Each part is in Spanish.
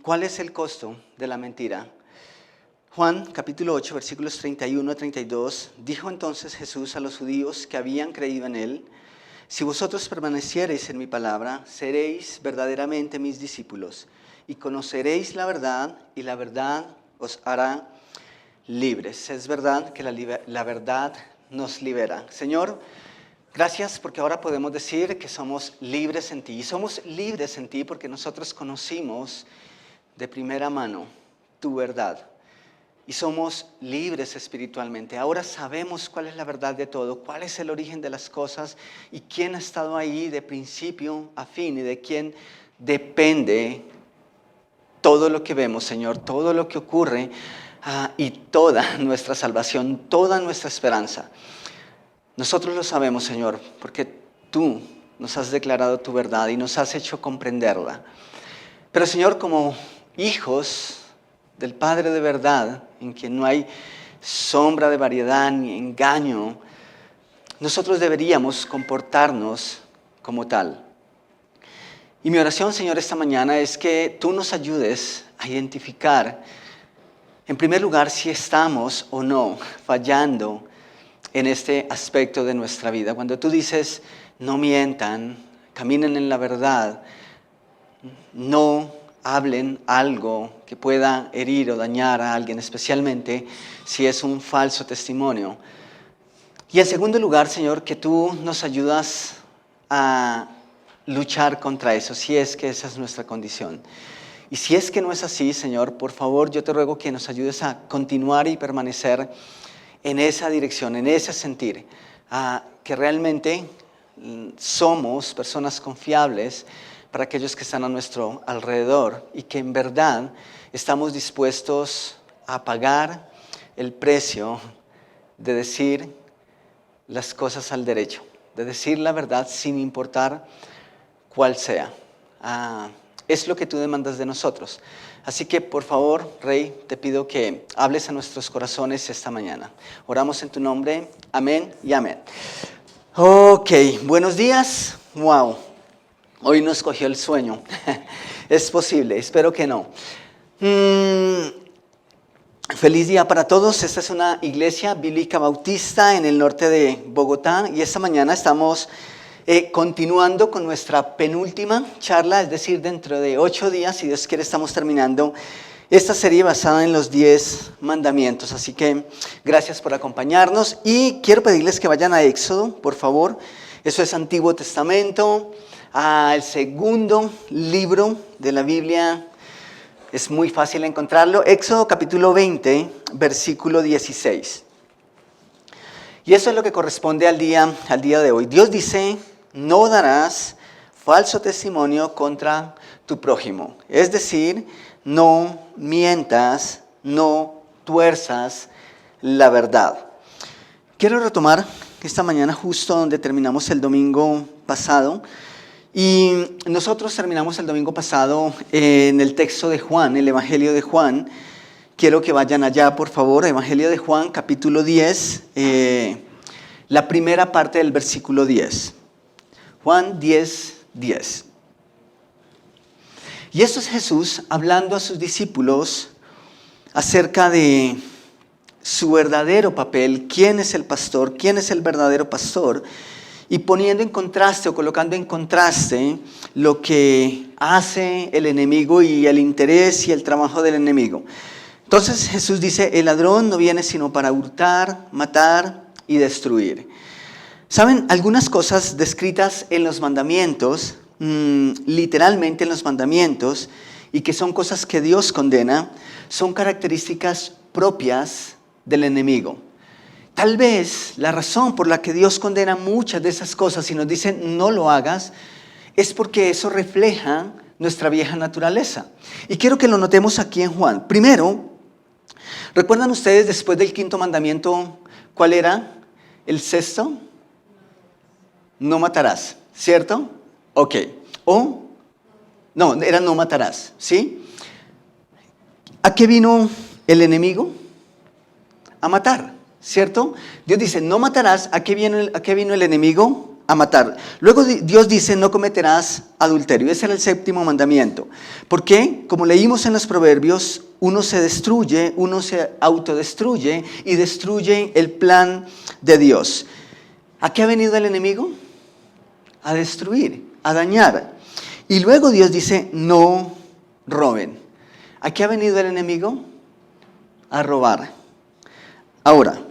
¿Cuál es el costo de la mentira? Juan capítulo 8 versículos 31 a 32, dijo entonces Jesús a los judíos que habían creído en él: si vosotros permaneciereis en mi palabra, seréis verdaderamente mis discípulos, y conoceréis la verdad, y la verdad os hará libres. Es verdad que la verdad nos libera. Señor, gracias porque ahora podemos decir que somos libres en ti. Y somos libres en ti porque nosotros conocimos de primera mano tu verdad. Y somos libres espiritualmente. Ahora sabemos cuál es la verdad de todo, cuál es el origen de las cosas y quién ha estado ahí de principio a fin y de quién depende todo lo que vemos, Señor, todo lo que ocurre y toda nuestra salvación, toda nuestra esperanza. Nosotros lo sabemos, Señor, porque tú nos has declarado tu verdad y nos has hecho comprenderla. Pero, Señor, como hijos del Padre de verdad, en quien no hay sombra de variedad ni engaño, nosotros deberíamos comportarnos como tal. Y mi oración, Señor, esta mañana es que tú nos ayudes a identificar, en primer lugar, si estamos o no fallando en este aspecto de nuestra vida. Cuando tú dices, no mientan, caminen en la verdad, no hablen algo que pueda herir o dañar a alguien, especialmente si es un falso testimonio. Y en segundo lugar, Señor, que tú nos ayudas a luchar contra eso, si es que esa es nuestra condición. Y si es que no es así, Señor, por favor, yo te ruego que nos ayudes a continuar y permanecer en esa dirección, en ese sentir, que realmente somos personas confiables para aquellos que están a nuestro alrededor y que en verdad estamos dispuestos a pagar el precio de decir las cosas al derecho, de decir la verdad sin importar cuál sea. Es lo que tú demandas de nosotros. Así que, por favor, Rey, te pido que hables a nuestros corazones esta mañana. Oramos en tu nombre. Amén y amén. Ok, buenos días. Wow, hoy nos cogió el sueño. Es posible, espero que no. Feliz día para todos. Esta es una iglesia bíblica bautista en el norte de Bogotá y esta mañana estamos continuando con nuestra penúltima charla, es decir, dentro de 8 días, si Dios quiere, estamos terminando esta serie basada en los 10 mandamientos. Así que gracias por acompañarnos y quiero pedirles que vayan a Éxodo, por favor. Eso es Antiguo Testamento, el segundo libro de la Biblia. Es muy fácil encontrarlo. Éxodo capítulo 20, versículo 16. Y eso es lo que corresponde al día de hoy. Dios dice: no darás falso testimonio contra tu prójimo. Es decir, no mientas, no tuerzas la verdad. Quiero retomar esta mañana justo donde terminamos el domingo pasado. Y nosotros terminamos el domingo pasado en el texto de Juan, el Evangelio de Juan. Quiero que vayan allá, por favor, Evangelio de Juan, capítulo 10, la primera parte del versículo 10. Juan 10, 10. Y esto es Jesús hablando a sus discípulos acerca de su verdadero papel, quién es el pastor, quién es el verdadero pastor, y poniendo en contraste o colocando en contraste lo que hace el enemigo y el interés y el trabajo del enemigo. Entonces Jesús dice, el ladrón no viene sino para hurtar, matar y destruir. ¿Saben? Algunas cosas descritas en los mandamientos, literalmente en los mandamientos, y que son cosas que Dios condena, son características propias del enemigo. Tal vez la razón por la que Dios condena muchas de esas cosas y nos dice no lo hagas, es porque eso refleja nuestra vieja naturaleza. Y quiero que lo notemos aquí en Juan. Primero, ¿recuerdan ustedes después del quinto mandamiento cuál era el sexto? No matarás, ¿cierto? Ok. ¿O? No, era no matarás, ¿sí? ¿A qué vino el enemigo? A matar, ¿cierto? Dios dice, no matarás. ¿A qué vino el enemigo? A matar. Luego Dios dice, no cometerás adulterio. Ese era el séptimo mandamiento. ¿Por qué? Como leímos en los Proverbios, uno se destruye, uno se autodestruye y destruye el plan de Dios. ¿A qué ha venido el enemigo? A destruir, a dañar. Y luego Dios dice, no roben. ¿A qué ha venido el enemigo? A robar. Ahora,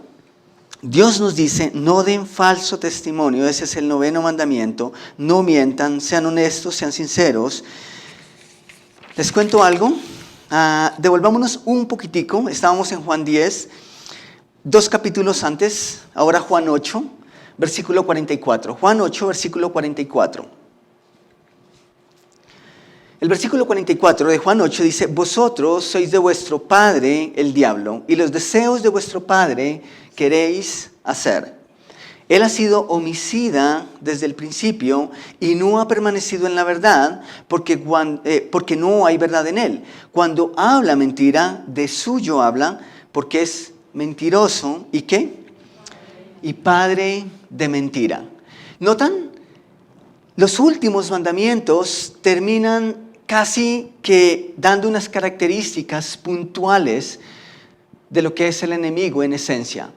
Dios nos dice, no den falso testimonio, ese es el noveno mandamiento, no mientan, sean honestos, sean sinceros. ¿Les cuento algo? Devolvámonos un poquitico, estábamos en Juan 10, 2 capítulos antes, ahora Juan 8, versículo 44. Juan 8, versículo 44. El versículo 44 de Juan 8 dice, vosotros sois de vuestro padre el diablo, y los deseos de vuestro padre queréis hacer. Él ha sido homicida desde el principio y no ha permanecido en la verdad porque no hay verdad en él. Cuando habla mentira, de suyo habla porque es mentiroso. ¿Y qué? Y padre de mentira. ¿Notan? Los últimos mandamientos terminan casi que dando unas características puntuales de lo que es el enemigo en esencia.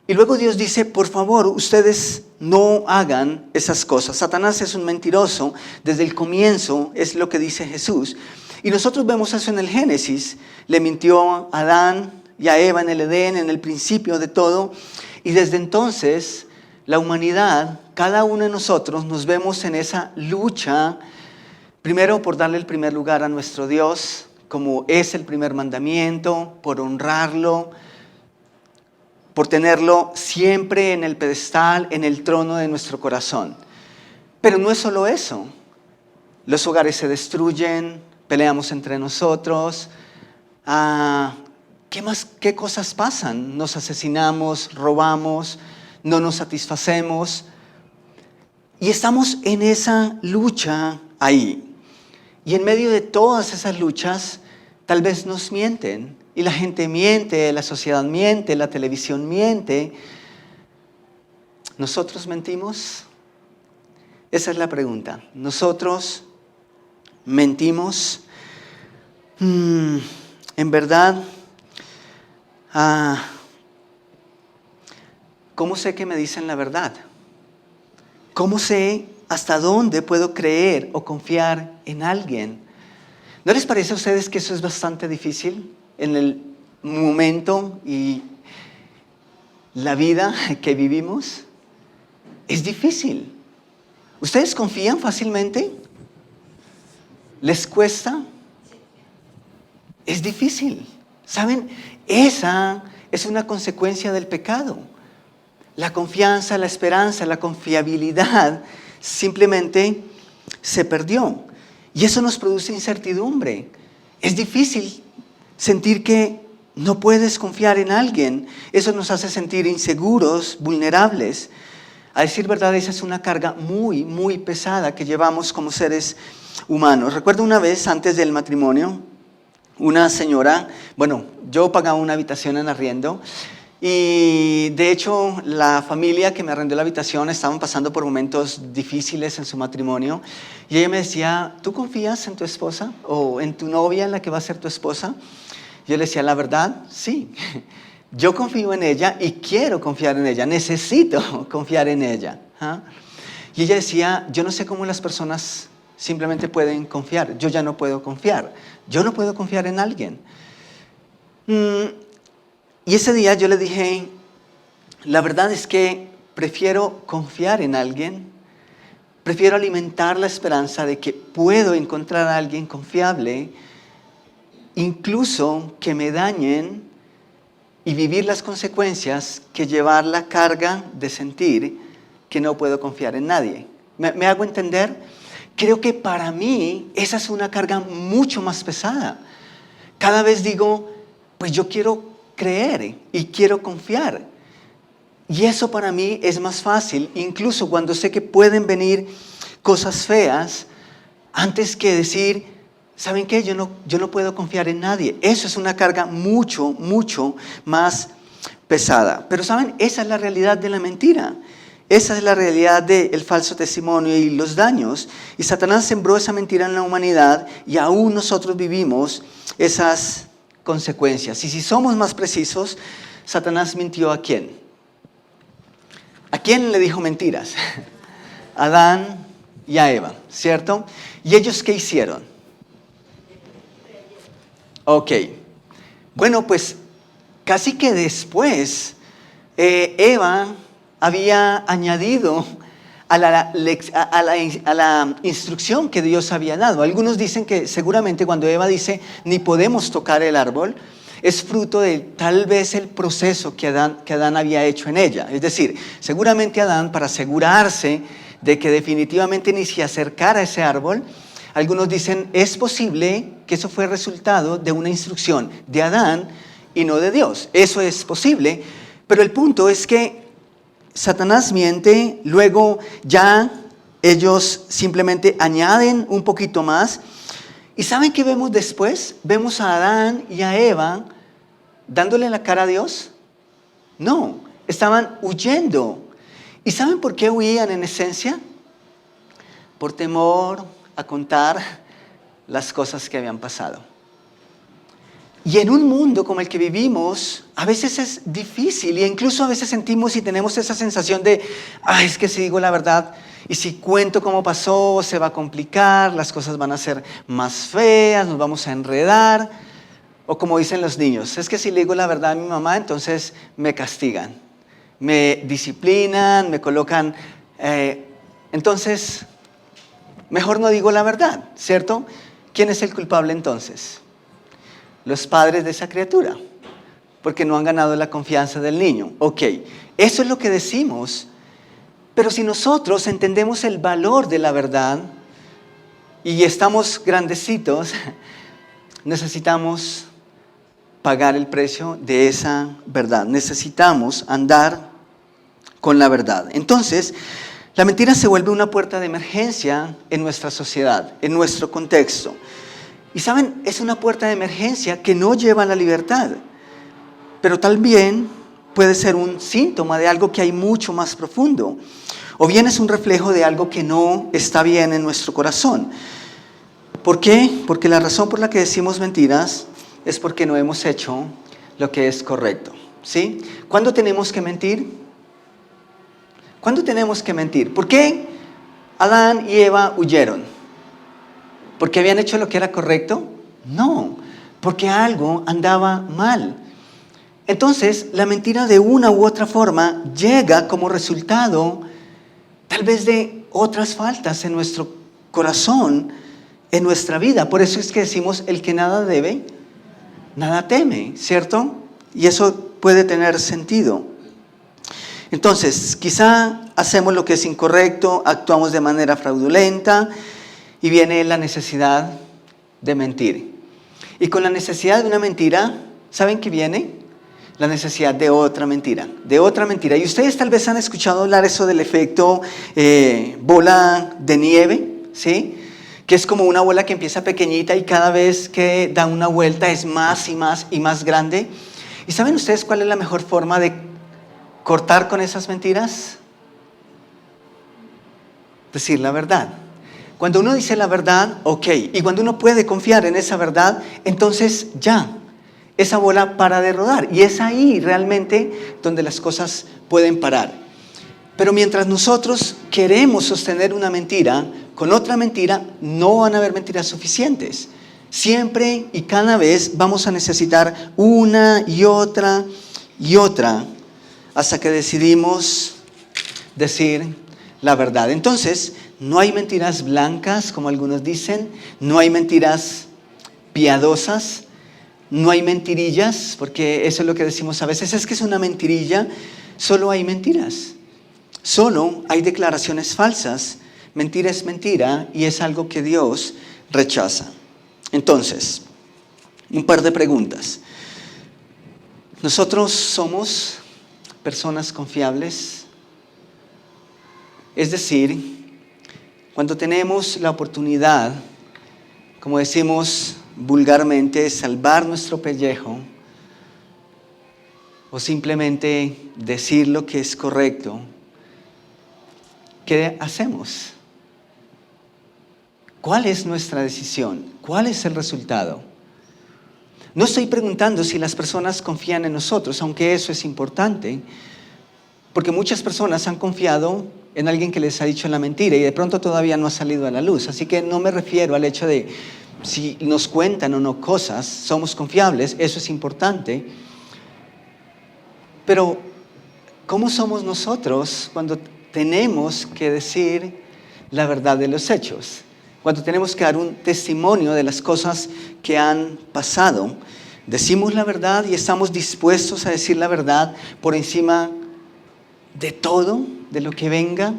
Y luego Dios dice, por favor, ustedes no hagan esas cosas. Satanás es un mentiroso, desde el comienzo es lo que dice Jesús. Y nosotros vemos eso en el Génesis. Le mintió a Adán y a Eva en el Edén, en el principio de todo. Y desde entonces, la humanidad, cada uno de nosotros nos vemos en esa lucha. Primero, por darle el primer lugar a nuestro Dios, como es el primer mandamiento, por honrarlo, por tenerlo siempre en el pedestal, en el trono de nuestro corazón. Pero no es solo eso. Los hogares se destruyen, peleamos entre nosotros. ¿Qué cosas pasan? Nos asesinamos, robamos, no nos satisfacemos. Y estamos en esa lucha ahí. Y en medio de todas esas luchas, tal vez nos mienten. Y la gente miente, la sociedad miente, la televisión miente. ¿Nosotros mentimos? Esa es la pregunta. ¿Nosotros mentimos? En verdad, ¿cómo sé que me dicen la verdad? ¿Cómo sé hasta dónde puedo creer o confiar en alguien? ¿No les parece a ustedes que eso es bastante difícil en el momento y la vida que vivimos? Es difícil. ¿Ustedes confían fácilmente? ¿Les cuesta? Es difícil. ¿Saben? Esa es una consecuencia del pecado. La confianza, la esperanza, la confiabilidad simplemente se perdió. Y eso nos produce incertidumbre. Es difícil sentir que no puedes confiar en alguien. Eso nos hace sentir inseguros, vulnerables. A decir verdad, esa es una carga muy, muy pesada que llevamos como seres humanos. Recuerdo una vez antes del matrimonio, una señora, yo pagaba una habitación en arriendo. Y de hecho, la familia que me arrendó la habitación estaban pasando por momentos difíciles en su matrimonio. Y ella me decía, ¿tú confías en tu esposa o en tu novia, en la que va a ser tu esposa? Yo le decía, la verdad, sí. Yo confío en ella y quiero confiar en ella, necesito confiar en ella. ¿Ah? Y ella decía, yo no sé cómo las personas simplemente pueden confiar, yo ya no puedo confiar, yo no puedo confiar en alguien. Y ese día yo le dije, la verdad es que prefiero confiar en alguien, prefiero alimentar la esperanza de que puedo encontrar a alguien confiable, incluso que me dañen y vivir las consecuencias, que llevar la carga de sentir que no puedo confiar en nadie. ¿Me hago entender? Creo que para mí esa es una carga mucho más pesada. Cada vez digo, pues yo quiero creer y quiero confiar. Y eso para mí es más fácil, incluso cuando sé que pueden venir cosas feas, antes que decir, ¿saben qué? Yo no puedo confiar en nadie. Eso es una carga mucho, mucho más pesada. Pero ¿saben? Esa es la realidad de la mentira. Esa es la realidad del falso testimonio y los daños. Y Satanás sembró esa mentira en la humanidad y aún nosotros vivimos esas consecuencias. Y si somos más precisos, Satanás mintió ¿a quién? ¿A quién le dijo mentiras? A Adán y a Eva, ¿cierto? ¿Y ellos qué hicieron? Ok. Bueno, pues casi que después Eva había añadido a la instrucción que Dios había dado. Algunos dicen que seguramente cuando Eva dice ni podemos tocar el árbol, es fruto de tal vez el proceso que Adán había hecho en ella. Es decir, seguramente Adán, para asegurarse de que definitivamente ni se acercara a ese árbol, algunos dicen es posible que eso fue resultado de una instrucción de Adán y no de Dios. Eso es posible, pero el punto es que Satanás miente, luego ya ellos simplemente añaden un poquito más. ¿Y saben qué vemos después? Vemos a Adán y a Eva dándole la cara a Dios. No, estaban huyendo. ¿Y saben por qué huían en esencia? Por temor a contar las cosas que habían pasado. Y en un mundo como el que vivimos, a veces es difícil e incluso a veces sentimos y tenemos esa sensación de, ay, es que si digo la verdad y si cuento cómo pasó, se va a complicar, las cosas van a ser más feas, nos vamos a enredar. O como dicen los niños, es que si le digo la verdad a mi mamá, entonces me castigan, me disciplinan, me colocan, entonces mejor no digo la verdad, ¿cierto? ¿Quién es el culpable entonces? Los padres de esa criatura, porque no han ganado la confianza del niño. Ok, eso es lo que decimos, pero si nosotros entendemos el valor de la verdad y estamos grandecitos, necesitamos pagar el precio de esa verdad. Necesitamos andar con la verdad. Entonces, la mentira se vuelve una puerta de emergencia en nuestra sociedad, en nuestro contexto. Y saben, es una puerta de emergencia que no lleva a la libertad, pero también puede ser un síntoma de algo que hay mucho más profundo, o bien es un reflejo de algo que no está bien en nuestro corazón. ¿Por qué? Porque la razón por la que decimos mentiras es porque no hemos hecho lo que es correcto, ¿sí? ¿Cuándo tenemos que mentir? ¿Cuándo tenemos que mentir? ¿Por qué Adán y Eva huyeron? ¿Porque habían hecho lo que era correcto? No, porque algo andaba mal. Entonces, la mentira de una u otra forma llega como resultado tal vez de otras faltas en nuestro corazón, en nuestra vida. Por eso es que decimos, el que nada debe, nada teme, ¿cierto? Y eso puede tener sentido. Entonces, quizá hacemos lo que es incorrecto, actuamos de manera fraudulenta y viene la necesidad de mentir. Y con la necesidad de una mentira, ¿saben qué viene? La necesidad de otra mentira, de otra mentira. Y ustedes tal vez han escuchado hablar eso del efecto bola de nieve, ¿sí? Que es como una bola que empieza pequeñita y cada vez que da una vuelta es más y más y más grande. ¿Y saben ustedes cuál es la mejor forma de cortar con esas mentiras? Decir la verdad. Cuando uno dice la verdad, ok. Y cuando uno puede confiar en esa verdad, entonces ya. esa bola para de rodar. Y es ahí realmente donde las cosas pueden parar. Pero mientras nosotros queremos sostener una mentira, con otra mentira no van a haber mentiras suficientes. Siempre y cada vez vamos a necesitar una y otra hasta que decidimos decir la verdad. Entonces, no hay mentiras blancas, como algunos dicen, no hay mentiras piadosas, no hay mentirillas, porque eso es lo que decimos a veces, es que es una mentirilla. Solo hay mentiras, solo hay declaraciones falsas. Mentira es mentira y es algo que Dios rechaza. Entonces, un par de preguntas. ¿Nosotros somos personas confiables? Es decir, cuando tenemos la oportunidad, como decimos vulgarmente, de salvar nuestro pellejo, o simplemente decir lo que es correcto, ¿qué hacemos? ¿Cuál es nuestra decisión? ¿Cuál es el resultado? No estoy preguntando si las personas confían en nosotros, aunque eso es importante, porque muchas personas han confiado en alguien que les ha dicho la mentira y de pronto todavía no ha salido a la luz. Así que no me refiero al hecho de si nos cuentan o no cosas, somos confiables, eso es importante. Pero, ¿cómo somos nosotros cuando tenemos que decir la verdad de los hechos? Cuando tenemos que dar un testimonio de las cosas que han pasado, decimos la verdad y estamos dispuestos a decir la verdad por encima de todo, de lo que venga.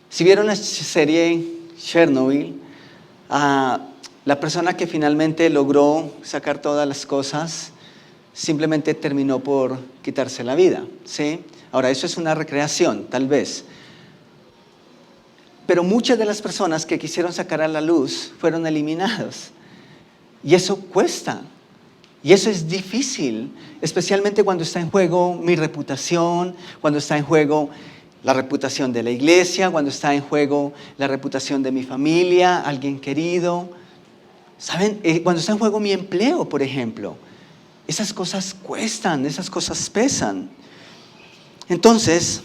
Si vieron la serie Chernobyl, la persona que finalmente logró sacar todas las cosas simplemente terminó por quitarse la vida, ¿sí? Ahora, eso es una recreación, tal vez. Pero muchas de las personas que quisieron sacar a la luz fueron eliminados. Y eso cuesta. Y eso es difícil, especialmente cuando está en juego mi reputación, cuando está en juego la reputación de la iglesia, cuando está en juego la reputación de mi familia, alguien querido. ¿Saben? Cuando está en juego mi empleo, por ejemplo. Esas cosas cuestan, esas cosas pesan. Entonces,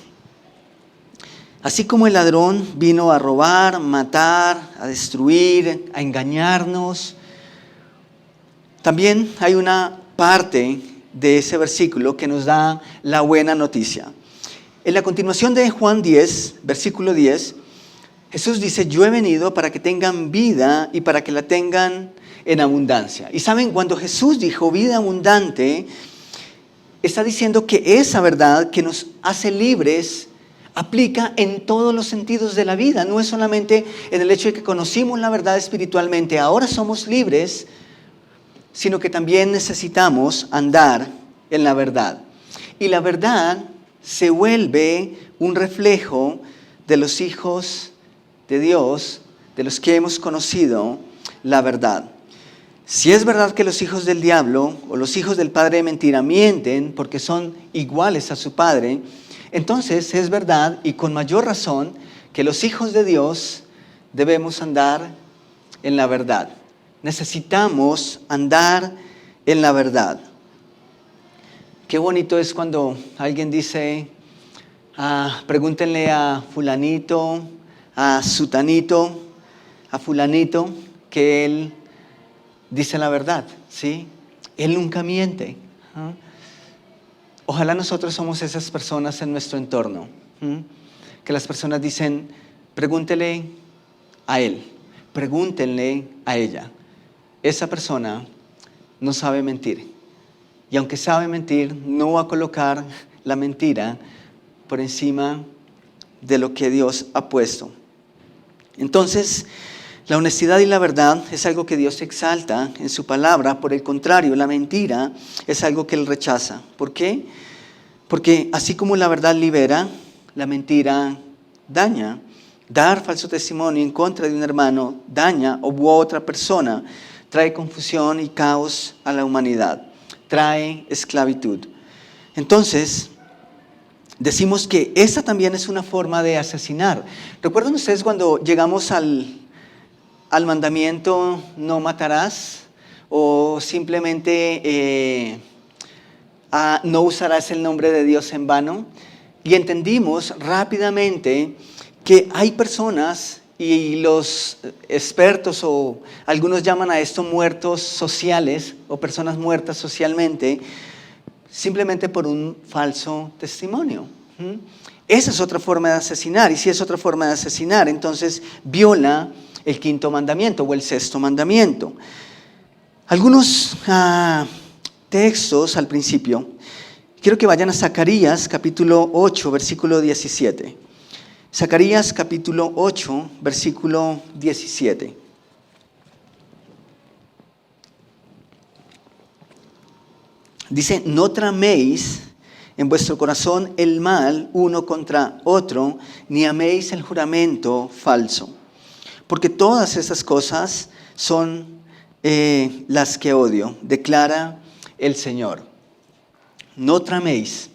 así como el ladrón vino a robar, matar, a destruir, a engañarnos, también hay una parte de ese versículo que nos da la buena noticia. En la continuación de Juan 10, versículo 10, Jesús dice: yo he venido para que tengan vida y para que la tengan en abundancia. Y saben, cuando Jesús dijo vida abundante, está diciendo que esa verdad que nos hace libres aplica en todos los sentidos de la vida. No es solamente en el hecho de que conocimos la verdad espiritualmente, ahora somos libres, sino que también necesitamos andar en la verdad. Y la verdad se vuelve un reflejo de los hijos de Dios, de los que hemos conocido la verdad. Si es verdad que los hijos del diablo o los hijos del padre de mentira mienten porque son iguales a su padre, entonces es verdad y con mayor razón que los hijos de Dios debemos andar en la verdad. Necesitamos andar en la verdad. Qué bonito es cuando alguien dice, pregúntenle a fulanito, a sutanito, a fulanito, que él dice la verdad, ¿sí? Él nunca miente. Ojalá nosotros somos esas personas en nuestro entorno, que las personas dicen, pregúntele a él, pregúntenle a ella. Esa persona no sabe mentir. Y aunque sabe mentir, no va a colocar la mentira por encima de lo que Dios ha puesto. Entonces, la honestidad y la verdad es algo que Dios exalta en su palabra. Por el contrario, la mentira es algo que Él rechaza. ¿Por qué? Porque así como la verdad libera, la mentira daña. Dar falso testimonio en contra de un hermano daña u otra persona, trae confusión y caos a la humanidad, trae esclavitud. Entonces, decimos que esa también es una forma de asesinar. ¿Recuerdan ustedes cuando llegamos al mandamiento no matarás? o simplemente no usarás el nombre de Dios en vano. Y entendimos rápidamente que hay personas, y los expertos o algunos llaman a esto muertos sociales o personas muertas socialmente, simplemente por un falso testimonio. Esa es otra forma de asesinar, y si es otra forma de asesinar, entonces viola el quinto mandamiento o el sexto mandamiento. Algunos textos al principio, quiero que vayan a Zacarías capítulo 8, versículo 17. Zacarías capítulo 8, versículo 17. Dice, no traméis en vuestro corazón el mal uno contra otro, ni améis el juramento falso, porque todas esas cosas son las que odio, declara el Señor. No traméis.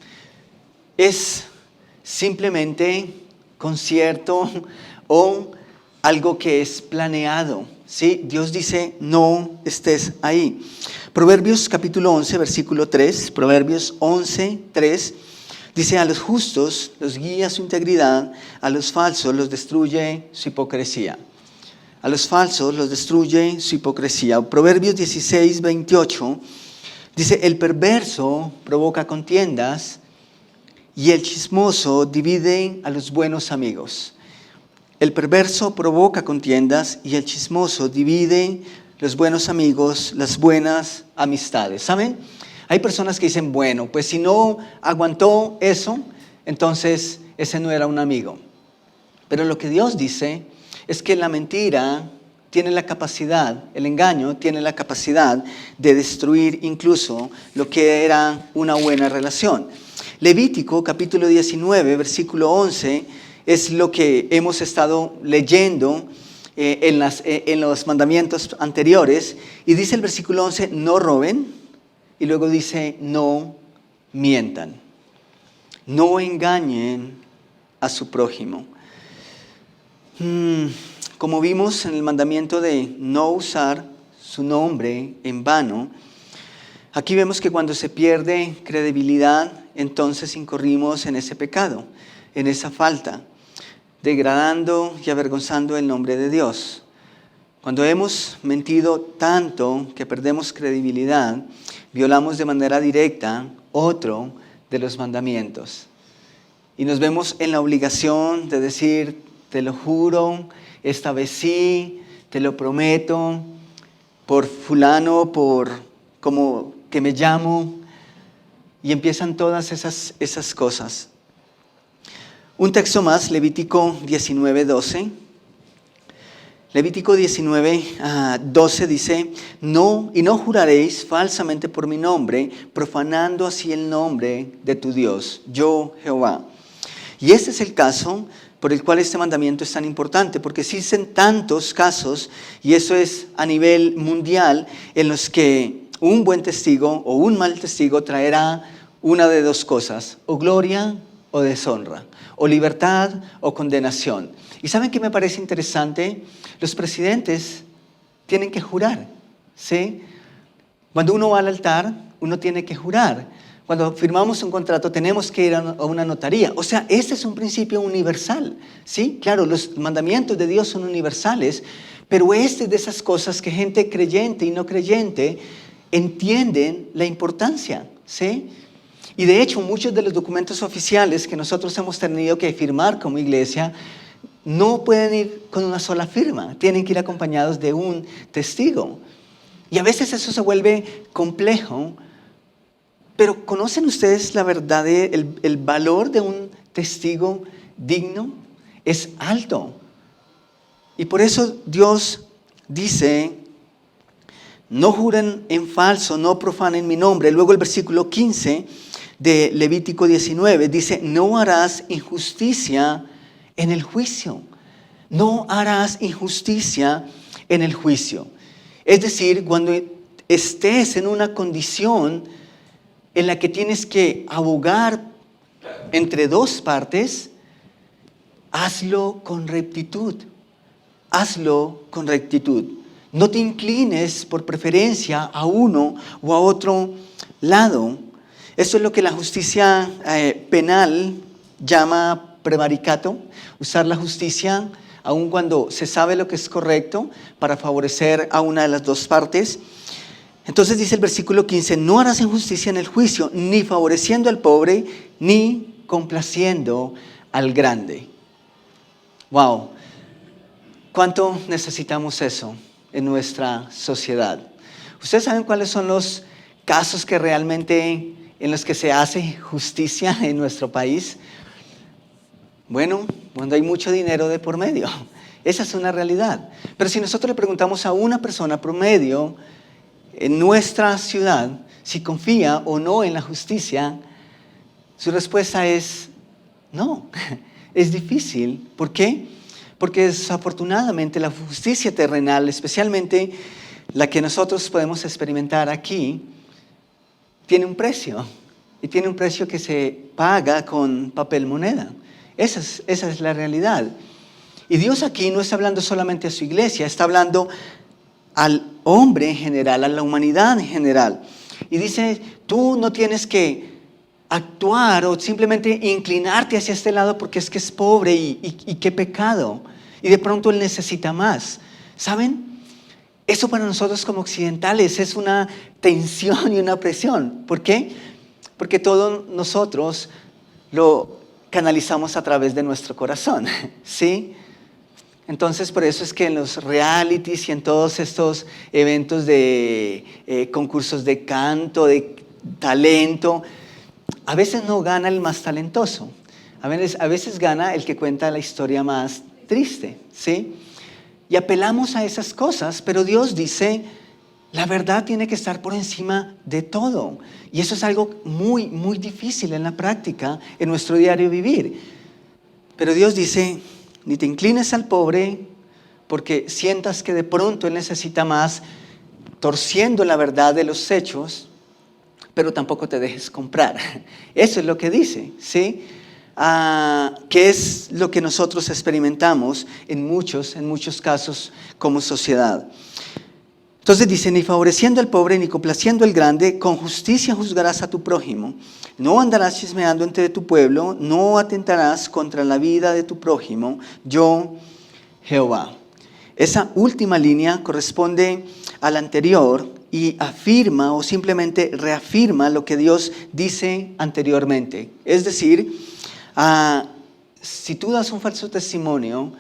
Es simplemente concierto o algo que es planeado, ¿sí? Dios dice, no estés ahí. Proverbios capítulo 11, versículo 3, Proverbios 11, 3, dice, a los justos los guía su integridad, a los falsos los destruye su hipocresía. A los falsos los destruye su hipocresía. Proverbios 16, 28, dice, el perverso provoca contiendas, y el chismoso divide a los buenos amigos. El perverso provoca contiendas y el chismoso divide los buenos amigos, las buenas amistades. ¿Saben? Hay personas que dicen, bueno, pues si no aguantó eso, entonces ese no era un amigo. Pero lo que Dios dice es que la mentira tiene la capacidad, el engaño tiene la capacidad de destruir incluso lo que era una buena relación. Levítico capítulo 19, versículo 11, es lo que hemos estado leyendo en los mandamientos anteriores. Y dice el versículo 11, no roben, y luego dice, no mientan. No engañen a su prójimo. Como vimos en el mandamiento de no usar su nombre en vano, aquí vemos que cuando se pierde credibilidad, entonces incurrimos en ese pecado, en esa falta, degradando y avergonzando el nombre de Dios. Cuando hemos mentido tanto que perdemos credibilidad, violamos de manera directa otro de los mandamientos. Y nos vemos en la obligación de decir, te lo juro, esta vez sí, te lo prometo, por fulano, por como que me llamo, y empiezan todas esas cosas. Un texto más, Levítico 19, 12. Levítico 19, 12 dice, no juraréis falsamente por mi nombre, profanando así el nombre de tu Dios, yo Jehová. Y este es el caso por el cual este mandamiento es tan importante, porque existen tantos casos, y eso es a nivel mundial, en los que un buen testigo o un mal testigo traerá una de dos cosas, o gloria o deshonra, o libertad o condenación. ¿Y saben qué me parece interesante? Los presidentes tienen que jurar, ¿sí? Cuando uno va al altar, uno tiene que jurar. Cuando firmamos un contrato, tenemos que ir a una notaría. O sea, este es un principio universal, ¿sí? Claro, los mandamientos de Dios son universales, pero este es de esas cosas que gente creyente y no creyente entienden la importancia, ¿sí? Y de hecho, muchos de los documentos oficiales que nosotros hemos tenido que firmar como iglesia no pueden ir con una sola firma, tienen que ir acompañados de un testigo. Y a veces eso se vuelve complejo, pero ¿conocen ustedes la verdad, el valor de un testigo digno? Es alto. Y por eso Dios dice, no juren en falso, no profanen mi nombre. Luego el versículo 15 de Levítico 19 dice, no harás injusticia en el juicio. No harás injusticia en el juicio. Es decir, cuando estés en una condición en la que tienes que abogar entre dos partes, hazlo con rectitud. Hazlo con rectitud. No te inclines por preferencia a uno o a otro lado. Esto es lo que la justicia penal llama prevaricato, usar la justicia aun cuando se sabe lo que es correcto para favorecer a una de las dos partes. Entonces dice el versículo 15, no harás injusticia en el juicio, ni favoreciendo al pobre, ni complaciendo al grande. Wow, ¿cuánto necesitamos eso en nuestra sociedad? ¿Ustedes saben cuáles son los casos que realmente en los que se hace justicia en nuestro país? Bueno, cuando hay mucho dinero de por medio. Esa es una realidad. Pero si nosotros le preguntamos a una persona promedio en nuestra ciudad si confía o no en la justicia, su respuesta es no. Es difícil. ¿Por qué? Porque desafortunadamente la justicia terrenal, especialmente la que nosotros podemos experimentar aquí, tiene un precio. Y tiene un precio que se paga con papel moneda. Esa es la realidad. Y Dios aquí no está hablando solamente a su iglesia, está hablando al hombre en general, a la humanidad en general. Y dice, tú no tienes que actuar o simplemente inclinarte hacia este lado porque es que es pobre y qué pecado. Y de pronto él necesita más. ¿Saben? Eso para nosotros como occidentales es una tensión y una presión. ¿Por qué? Porque todos nosotros lo canalizamos a través de nuestro corazón, ¿sí? Entonces, por eso es que en los realities y en todos estos eventos de concursos de canto, de talento, a veces no gana el más talentoso. A veces gana el que cuenta la historia más triste, ¿sí? Y apelamos a esas cosas, pero Dios dice, la verdad tiene que estar por encima de todo. Y eso es algo muy, muy difícil en la práctica, en nuestro diario vivir. Pero Dios dice, ni te inclines al pobre porque sientas que de pronto él necesita más, torciendo la verdad de los hechos, pero tampoco te dejes comprar. Eso es lo que dice, ¿sí? Que es lo que nosotros experimentamos en muchos casos como sociedad. Entonces dice, ni favoreciendo al pobre, ni complaciendo al grande, con justicia juzgarás a tu prójimo. No andarás chismeando entre tu pueblo, no atentarás contra la vida de tu prójimo, yo, Jehová. Esa última línea corresponde a la anterior y afirma o simplemente reafirma lo que Dios dice anteriormente. Es decir, si tú das un falso testimonio,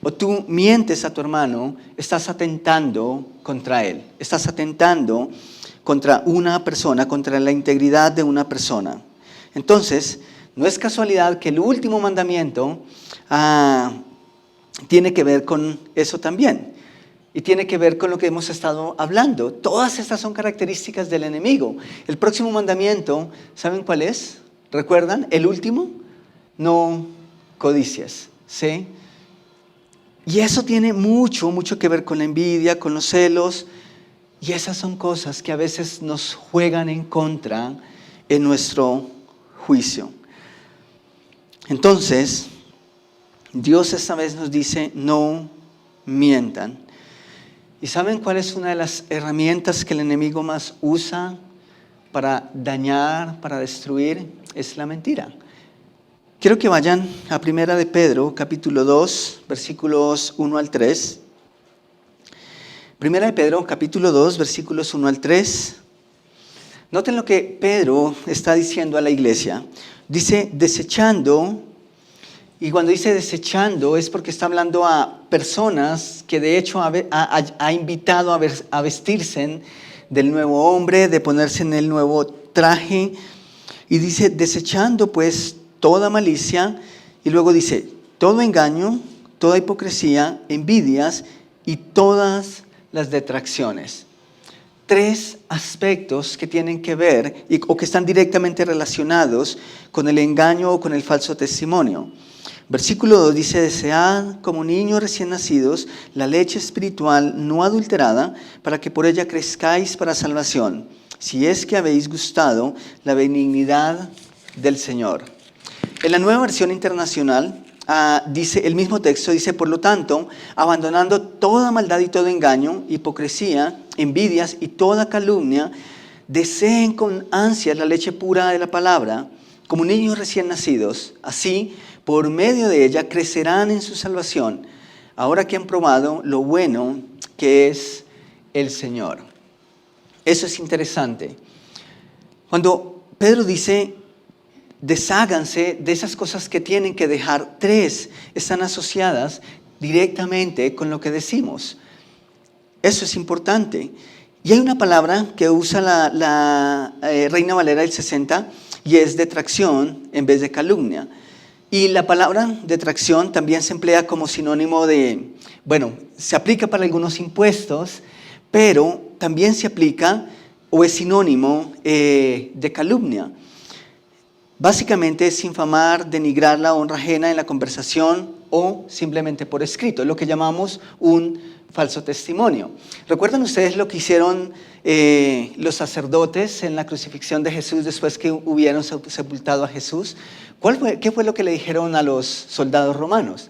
o tú mientes a tu hermano, estás atentando contra él. Estás atentando contra una persona, contra la integridad de una persona. Entonces, no es casualidad que el último mandamiento tiene que ver con eso también. Y tiene que ver con lo que hemos estado hablando. Todas estas son características del enemigo. El próximo mandamiento, ¿saben cuál es? ¿Recuerdan? El último, no codicies, ¿sí? Y eso tiene mucho que ver con la envidia, con los celos. Y esas son cosas que a veces nos juegan en contra en nuestro juicio. Entonces, Dios esta vez nos dice, no mientan. ¿Y saben cuál es una de las herramientas que el enemigo más usa para dañar, para destruir? Es la mentira. Quiero que vayan a 1 de Pedro, capítulo 2, versículos 1 al 3. 1 de Pedro, capítulo 2, versículos 1 al 3. Noten lo que Pedro está diciendo a la iglesia. Dice, desechando, y cuando dice desechando es porque está hablando a personas que de hecho ha invitado a vestirse del nuevo hombre, de ponerse en el nuevo traje. Y dice, desechando pues toda malicia, y luego dice, todo engaño, toda hipocresía, envidias y todas las detracciones. 3 aspectos que tienen que ver o que están directamente relacionados con el engaño o con el falso testimonio. Versículo 2 dice, desead como niños recién nacidos la leche espiritual no adulterada, para que por ella crezcáis para salvación, si es que habéis gustado la benignidad del Señor. En la Nueva Versión Internacional dice el mismo texto, dice, por lo tanto, abandonando toda maldad y todo engaño, hipocresía, envidias y toda calumnia, deseen con ansia la leche pura de la palabra, como niños recién nacidos. Así, por medio de ella, crecerán en su salvación, ahora que han probado lo bueno que es el Señor. Eso es interesante. Cuando Pedro dice, desháganse de esas cosas que tienen que dejar, 3 están asociadas directamente con lo que decimos. Eso es importante. Y hay una palabra que usa la Reina Valera del 60 y es detracción en vez de calumnia. Y la palabra detracción también se emplea como sinónimo de, bueno, se aplica para algunos impuestos, pero también se aplica o es sinónimo de calumnia. Básicamente es infamar, denigrar la honra ajena en la conversación o simplemente por escrito, lo que llamamos un falso testimonio. ¿Recuerdan ustedes lo que hicieron los sacerdotes en la crucifixión de Jesús después que hubieron sepultado a Jesús? ¿Qué fue lo que le dijeron a los soldados romanos?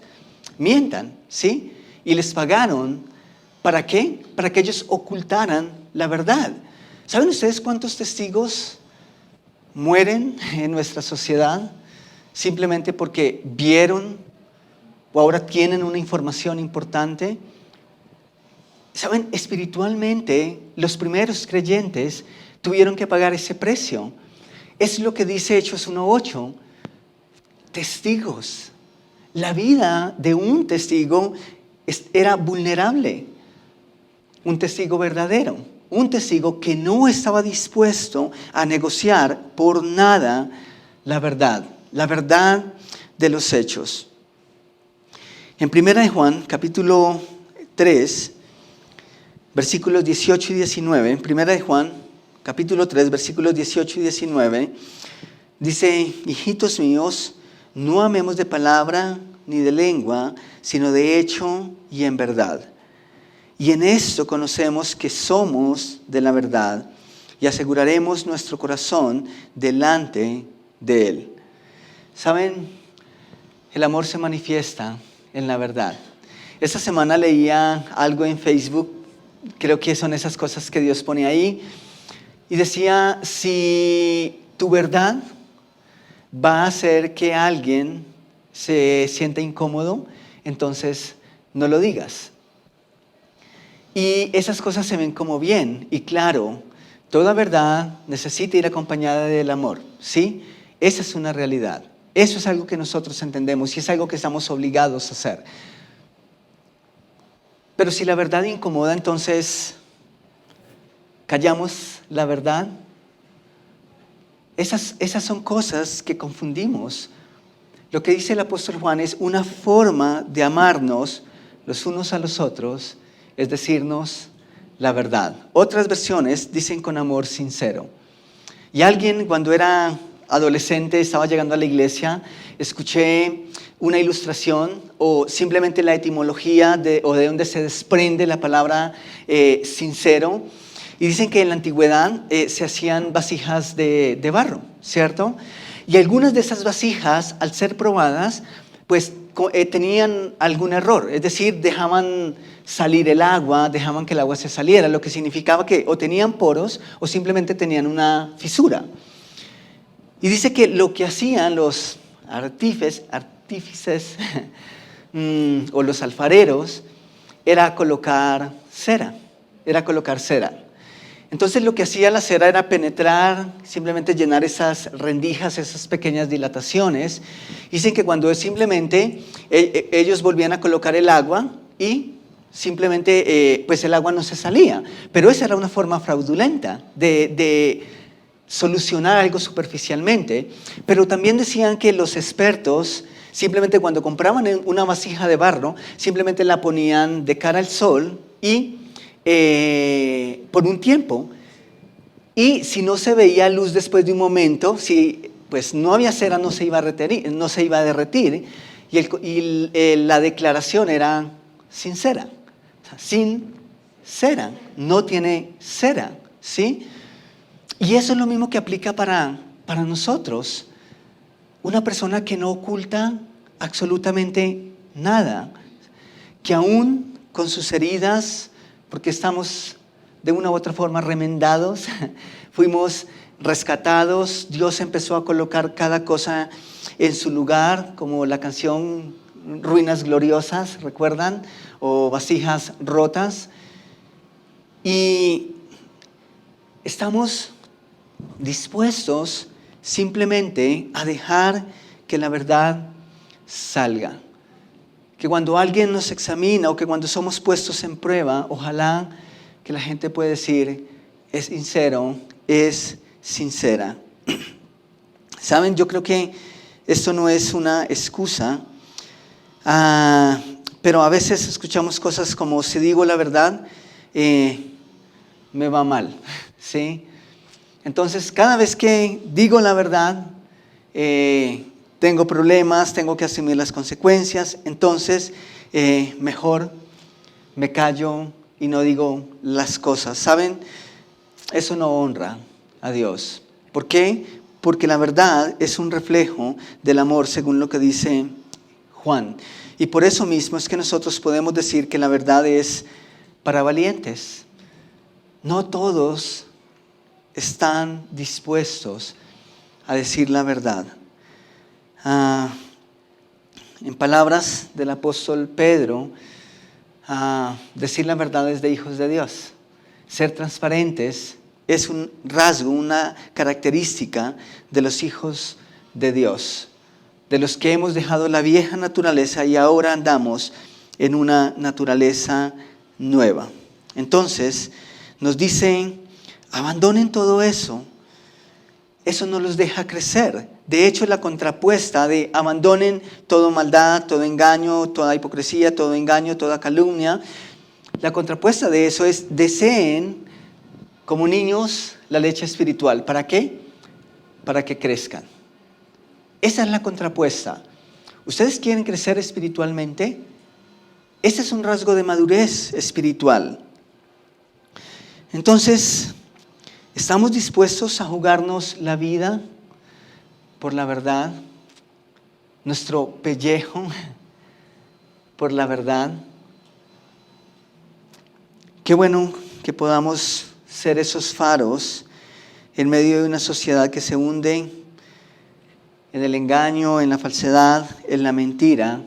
Mientan, ¿sí? Y les pagaron, ¿para qué? Para que ellos ocultaran la verdad. ¿Saben ustedes cuántos testigos mueren en nuestra sociedad simplemente porque vieron o ahora tienen una información importante? Saben, espiritualmente los primeros creyentes tuvieron que pagar ese precio. Es lo que dice Hechos 1:8. Testigos. La vida de un testigo era vulnerable. Un testigo verdadero. Un testigo que no estaba dispuesto a negociar por nada la verdad de los hechos. En 1 de Juan, capítulo 3, versículos 18 y 19, 1 de Juan, capítulo 3, versículos 18 y 19, dice, hijitos míos, no amemos de palabra ni de lengua, sino de hecho y en verdad. Y en esto conocemos que somos de la verdad y aseguraremos nuestro corazón delante de Él. ¿Saben? El amor se manifiesta en la verdad. Esta semana leía algo en Facebook, creo que son esas cosas que Dios pone ahí, y decía, si tu verdad va a hacer que alguien se sienta incómodo, entonces no lo digas. Y esas cosas se ven como bien, y claro, toda verdad necesita ir acompañada del amor, ¿sí? Esa es una realidad. Eso es algo que nosotros entendemos y es algo que estamos obligados a hacer. Pero si la verdad incomoda, entonces, ¿callamos la verdad? Esas son cosas que confundimos. Lo que dice el apóstol Juan es una forma de amarnos los unos a los otros, es decirnos la verdad. Otras versiones dicen con amor sincero. Y alguien cuando era adolescente, estaba llegando a la iglesia, escuché una ilustración o simplemente la etimología o de donde se desprende la palabra sincero. Y dicen que en la antigüedad se hacían vasijas de barro, ¿cierto? Y algunas de esas vasijas, al ser probadas, pues tenían algún error. Es decir, dejaban salir el agua, dejaban que el agua se saliera, lo que significaba que o tenían poros o simplemente tenían una fisura. Y dice que lo que hacían los artífices o los alfareros era colocar cera. Entonces lo que hacía la cera era penetrar, simplemente llenar esas rendijas, esas pequeñas dilataciones. Dicen que cuando simplemente ellos volvían a colocar el agua y simplemente pues el agua no se salía. Pero esa era una forma fraudulenta de solucionar algo superficialmente. Pero también decían que los expertos simplemente cuando compraban una vasija de barro, simplemente la ponían de cara al sol y por un tiempo, y si no se veía luz después de un momento, si pues no había cera, no se iba a derretir, y la declaración era sin cera, o sea, sin cera, no tiene cera, ¿sí? Y eso es lo mismo que aplica para nosotros. Una persona que no oculta absolutamente nada. Que aún con sus heridas, porque estamos de una u otra forma remendados, fuimos rescatados, Dios empezó a colocar cada cosa en su lugar, como la canción Ruinas Gloriosas, ¿recuerdan? O Vasijas Rotas. Y estamos dispuestos simplemente a dejar que la verdad salga. Que cuando alguien nos examina o que cuando somos puestos en prueba, ojalá que la gente pueda decir, es sincero, es sincera. ¿Saben? Yo creo que esto no es una excusa, pero a veces escuchamos cosas como, si digo la verdad, me va mal, ¿sí? Entonces, cada vez que digo la verdad, tengo problemas, tengo que asumir las consecuencias, entonces mejor me callo y no digo las cosas. ¿Saben? Eso no honra a Dios. ¿Por qué? Porque la verdad es un reflejo del amor, según lo que dice Juan. Y por eso mismo es que nosotros podemos decir que la verdad es para valientes. No todos están dispuestos a decir la verdad. En palabras del apóstol Pedro, decir la verdad es de hijos de Dios. Ser transparentes es un rasgo, una característica de los hijos de Dios, de los que hemos dejado la vieja naturaleza y ahora andamos en una naturaleza nueva. Entonces, nos dicen, abandonen todo eso. Eso no los deja crecer. De hecho, la contrapuesta de abandonen toda maldad, todo engaño, toda hipocresía, todo engaño, toda calumnia. La contrapuesta de eso es deseen como niños la leche espiritual. ¿Para qué? Para que crezcan. Esa es la contrapuesta. ¿Ustedes quieren crecer espiritualmente? Ese es un rasgo de madurez espiritual. Entonces, ¿estamos dispuestos a jugarnos la vida por la verdad? Nuestro pellejo por la verdad. Qué bueno que podamos ser esos faros en medio de una sociedad que se hunde en el engaño, en la falsedad, en la mentira,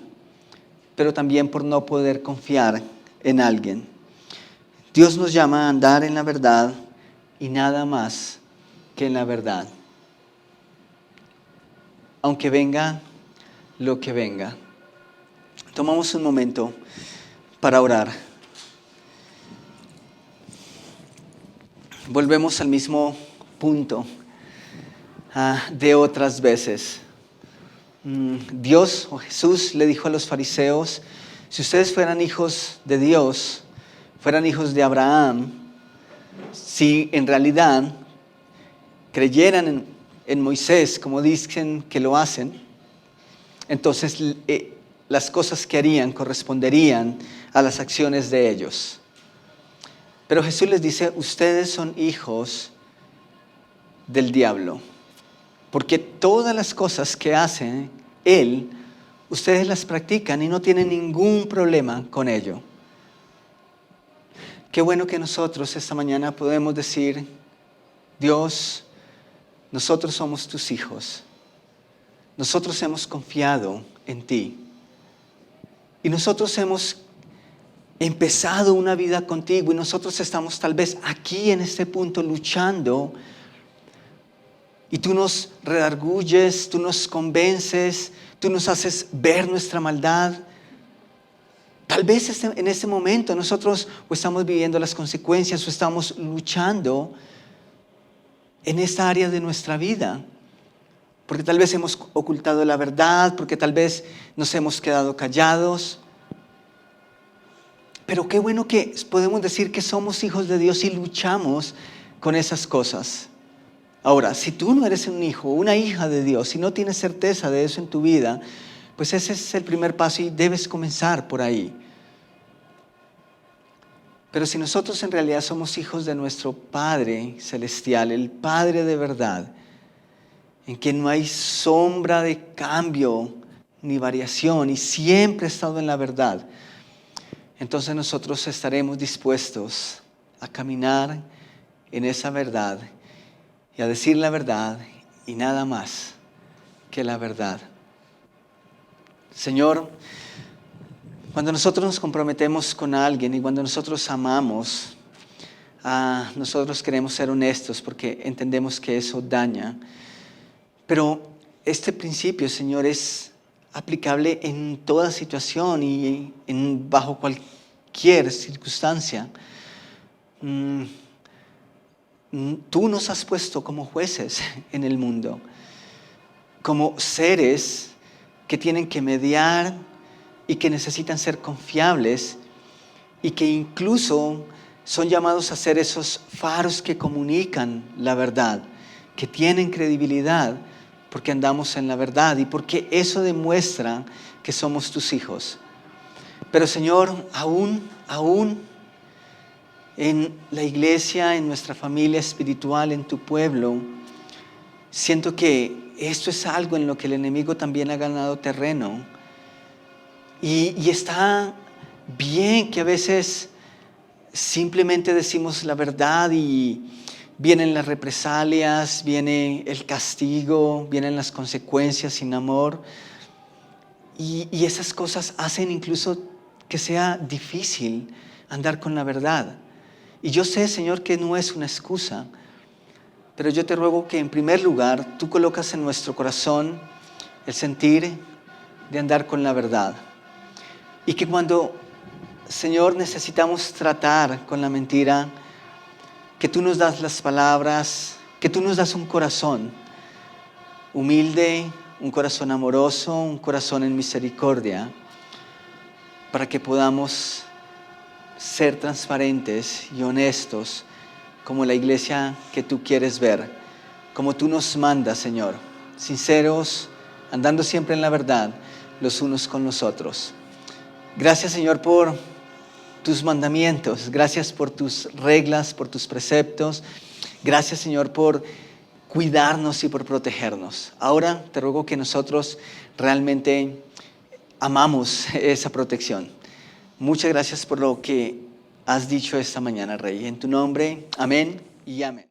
pero también por no poder confiar en alguien. Dios nos llama a andar en la verdad y nada más que en la verdad. Aunque venga lo que venga. Tomamos un momento para orar. Volvemos al mismo punto de otras veces. Dios o Jesús le dijo a los fariseos, si ustedes fueran hijos de Dios, fueran hijos de Abraham, si en realidad creyeran en Moisés, como dicen que lo hacen, entonces las cosas que harían corresponderían a las acciones de ellos. Pero Jesús les dice, ustedes son hijos del diablo, porque todas las cosas que hace Él, ustedes las practican y no tienen ningún problema con ello. Qué bueno que nosotros esta mañana podemos decir, Dios, nosotros somos tus hijos. Nosotros hemos confiado en ti. Y nosotros hemos empezado una vida contigo y nosotros estamos tal vez aquí en este punto luchando y tú nos redarguyes, tú nos convences, tú nos haces ver nuestra maldad. Tal vez en este momento nosotros o estamos viviendo las consecuencias o estamos luchando en esta área de nuestra vida. Porque tal vez hemos ocultado la verdad, porque tal vez nos hemos quedado callados. Pero qué bueno que podemos decir que somos hijos de Dios y luchamos con esas cosas. Ahora, si tú no eres un hijo o una hija de Dios, si no tienes certeza de eso en tu vida, pues ese es el primer paso y debes comenzar por ahí. Pero si nosotros en realidad somos hijos de nuestro Padre Celestial, el Padre de verdad, en quien no hay sombra de cambio ni variación y siempre ha estado en la verdad, entonces nosotros estaremos dispuestos a caminar en esa verdad y a decir la verdad y nada más que la verdad. Señor, cuando nosotros nos comprometemos con alguien y cuando nosotros amamos, nosotros queremos ser honestos porque entendemos que eso daña. Pero este principio, Señor, es aplicable en toda situación y bajo cualquier circunstancia. Tú nos has puesto como jueces en el mundo, como seres que tienen que mediar y que necesitan ser confiables y que incluso son llamados a ser esos faros que comunican la verdad, que tienen credibilidad porque andamos en la verdad y porque eso demuestra que somos tus hijos. Pero Señor, aún en la iglesia, en nuestra familia espiritual, en tu pueblo, siento que esto es algo en lo que el enemigo también ha ganado terreno. Y está bien que a veces simplemente decimos la verdad y vienen las represalias, viene el castigo, vienen las consecuencias sin amor. Y esas cosas hacen incluso que sea difícil andar con la verdad. Y yo sé, Señor, que no es una excusa, pero yo te ruego que en primer lugar tú colocas en nuestro corazón el sentir de andar con la verdad. Y que cuando, Señor, necesitamos tratar con la mentira, que tú nos das las palabras, que tú nos das un corazón humilde, un corazón amoroso, un corazón en misericordia, para que podamos ser transparentes y honestos como la iglesia que tú quieres ver, como tú nos mandas, Señor, sinceros, andando siempre en la verdad, los unos con los otros. Gracias, Señor, por tus mandamientos, gracias por tus reglas, por tus preceptos, gracias, Señor, por cuidarnos y por protegernos. Ahora te ruego que nosotros realmente amamos esa protección. Muchas gracias por lo que has dicho esta mañana, Rey. En tu nombre, amén y amén.